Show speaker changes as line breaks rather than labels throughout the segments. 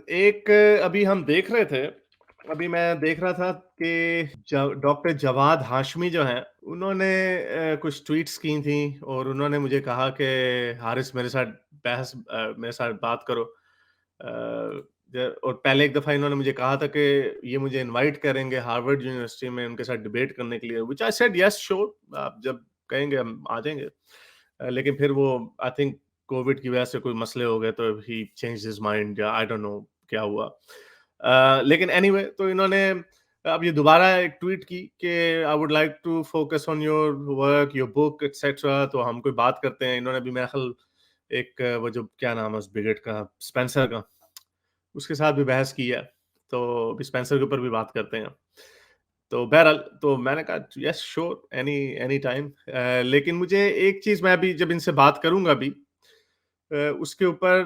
ایک ابھی ہم دیکھ رہے تھے ابھی میں دیکھ رہا تھا کہ ڈاکٹر جواد ہاشمی جو ہیں انہوں نے کچھ ٹویٹس کی تھیں اور انہوں نے مجھے کہا کہ حارث میرے ساتھ بات کرو اور پہلے ایک دفعہ انہوں نے مجھے کہا تھا کہ یہ مجھے انوائٹ کریں گے ہارورڈ یونیورسٹی میں ان کے ساتھ ڈیبیٹ کرنے کے لیے which I said yes sure آپ جب کہیں گے ہم آ جائیں گے لیکن پھر وہ آئی تھنک کووڈ کی وجہ سے کوئی مسئلے ہو گئے تو ہی چینج ہز مائنڈ یا آئی ڈونٹ نو کیا ہوا لیکن اینی وے تو انہوں نے اب یہ دوبارہ ایک ٹویٹ کی کہ I would like to focus on your work your book etcetera تو ہم کوئی بات کرتے ہیں انہوں نے بھی میرا خیال ایک وہ جو کیا نام ہے اس بگٹ کا اسپینسر کا اس کے ساتھ بھی بحث کی ہے تو اسپینسر کے اوپر بھی بات کرتے ہیں تو بہرحال تو میں نے کہا یس شور اینی ٹائم لیکن مجھے ایک چیز میں ابھی جب ان سے بات کروں گا بھی اس کے اوپر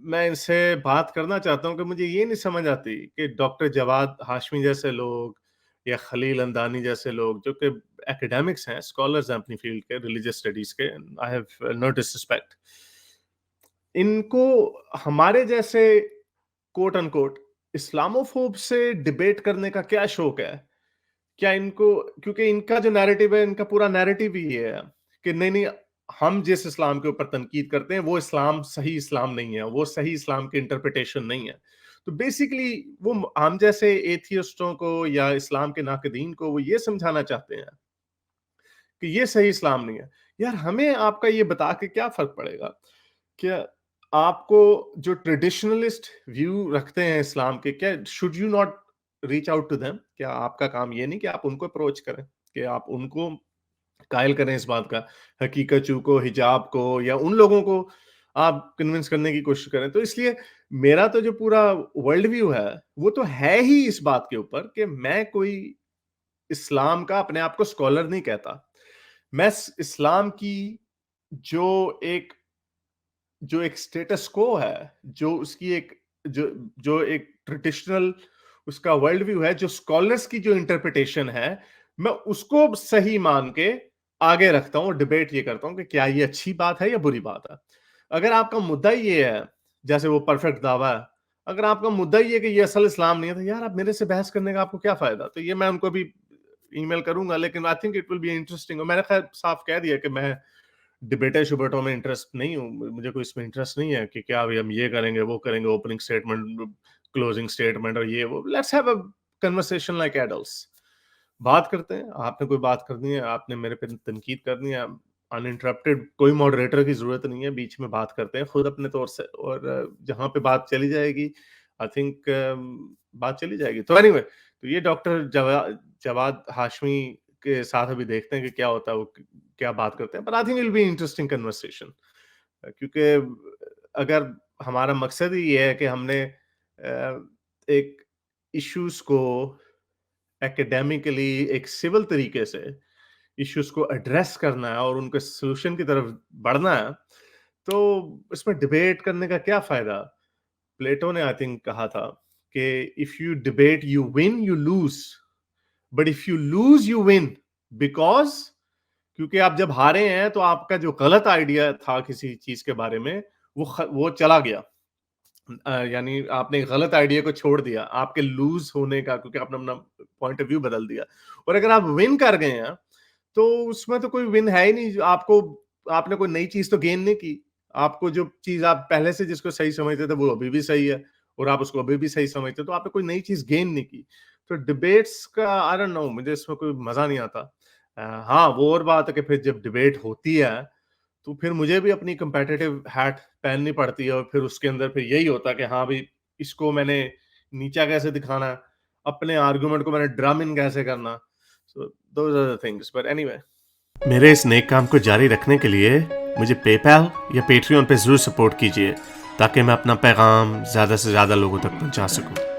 میں ان سے بات کرنا چاہتا ہوں کہ مجھے یہ نہیں سمجھ آتی کہ ڈاکٹر جواد ہاشمی جیسے لوگ یا خلیل اندانی جیسے لوگ جو کہ ایکیڈیمکس ہیں اسکالرز ہیں اپنی فیلڈ کے ریلیجیس اسٹڈیز کے آئی ہیو نو ڈسرسپیکٹ ان کو ہمارے جیسے کوٹ ان کوٹ اسلاموفوب سے ڈیبیٹ کرنے کا کیا شوق ہے کیا ان کو کیونکہ ان کا جو نیریٹو ہے ان کا پورا نیریٹو ہی یہ ہے کہ نہیں ہم جس اسلام کے اوپر تنقید کرتے ہیں وہ اسلام صحیح اسلام نہیں ہے وہ صحیح اسلام کی انٹرپریٹیشن نہیں ہے تو بیسیکلی وہ ہم جیسے ایتھیسٹوں کو یا اسلام کے ناقدین کو وہ یہ سمجھانا چاہتے ہیں کہ یہ صحیح اسلام نہیں ہے یار ہمیں آپ کا یہ بتا کے کیا فرق پڑے گا کہ آپ کو جو ٹریڈیشنلسٹ ویو رکھتے ہیں اسلام کے کیا should you not reach out to them کیا آپ کا کام یہ نہیں کہ آپ ان کو اپروچ کریں کہ آپ ان کو قائل کریں اس بات کا حقیقت چو کو حجاب کو یا ان لوگوں کو آپ کنونس کرنے کی کوشش کریں تو اس لیے میرا تو جو پورا ورلڈ ویو ہے وہ تو ہے ہی اس بات کے اوپر کہ میں کوئی اسلام کا اپنے آپ کو اسکالر نہیں کہتا میں اسلام کی جو ایک سٹیٹس کو ہے جو اس کی جو ایک ٹریڈیشنل اس کا ورلڈ ویو ہے جو اسکالرس کی جو انٹرپریٹیشن ہے میں اس کو صحیح مان کے آگے رکھتا ہوں اور ڈیبیٹ یہ کرتا ہوں کہ کیا یہ اچھی بات ہے یا بری بات ہے اگر آپ کا مدعا یہ ہے جیسے وہ پرفیکٹ دعویٰ ہے اگر آپ کا مدعا یہ کہ یہ اصل اسلام نہیں ہے تو یار آپ میرے سے بحث کرنے کا آپ کو کیا فائدہ تو یہ میں ان کو بھی ای میل کروں گا لیکن I think it will be interesting اور میں نے خیر صاف کہہ دیا کہ میں ڈبیٹوں میں انٹرسٹ نہیں ہوں مجھے کوئی اس میں انٹرسٹ نہیں ہے کہ کیا ہم یہ کریں گے وہ کریں گے اوپننگ اسٹیٹمنٹ کلوزنگ اسٹیٹمنٹ اور یہ وہ let's have a conversation like adults بات کرتے ہیں آپ نے کوئی بات کرنی ہے آپ نے میرے پہ تنقید کرنی ہے انٹرپٹیڈ کوئی ماڈریٹر کی ضرورت نہیں ہے بیچ میں بات کرتے ہیں خود اپنے طور سے اور جہاں پہ بات چلی جائے گی آئی تھنک بات چلی جائے گی تو اینی وے تو یہ ڈاکٹر جواد ہاشمی کے ساتھ ابھی دیکھتے ہیں کہ کیا ہوتا ہے وہ کیا بات کرتے ہیں but I think it will be interesting conversation کیونکہ اگر ہمارا مقصد ہی یہ ہے کہ ہم نے ایک ایشوز کو ایکیڈیمکلی ایک سول طریقے سے ایشوز کو ایڈریس کرنا ہے اور ان کے سولوشن کی طرف بڑھنا ہے تو اس میں ڈیبیٹ کرنے کا کیا فائدہ پلیٹو نے آئی تھنک کہا تھا کہ if you debate you win you lose but if you lose you win because کیونکہ آپ جب ہارے ہیں تو آپ کا جو غلط آئیڈیا تھا کسی چیز کے بارے میں وہ چلا گیا یعنی آپ نے غلط آئیڈیا کو چھوڑ دیا آپ کے لوز ہونے کا کیونکہ آپ نے اپنا پوائنٹ آف ویو بدل دیا اور اگر آپ ون کر گئے ہیں تو اس میں تو کوئی ون ہے ہی نہیں آپ نے کوئی نئی چیز تو گین نہیں کی آپ کو جو چیز آپ پہلے سے جس کو صحیح سمجھتے تھے وہ ابھی بھی صحیح ہے اور آپ اس کو ابھی بھی صحیح سمجھتے تو آپ نے کوئی نئی چیز گین نہیں کی تو ڈیبیٹس کا آئی ڈونٹ نو مجھے اس میں کوئی مزہ نہیں آتا ہاں وہ اور بات ہے کہ پھر جب ڈیبیٹ ہوتی ہے تو پھر مجھے بھی اپنی کمپیٹیٹو ہیٹ پہننی پڑتی ہے اور پھر اس کے اندر پھر یہی ہوتا کہ ہاں بھائی اس کو میں نے نیچا کیسے دکھانا ہے اپنے آرگومنٹ کو میں نے ڈرم ان کیسے کرنا so those are the things but anyway میرے اس نیک کام کو جاری رکھنے کے لیے مجھے پے پیل یا پیٹریون پہ ضرور سپورٹ کیجیے تاکہ میں اپنا پیغام زیادہ سے زیادہ لوگوں تک پہنچا سکوں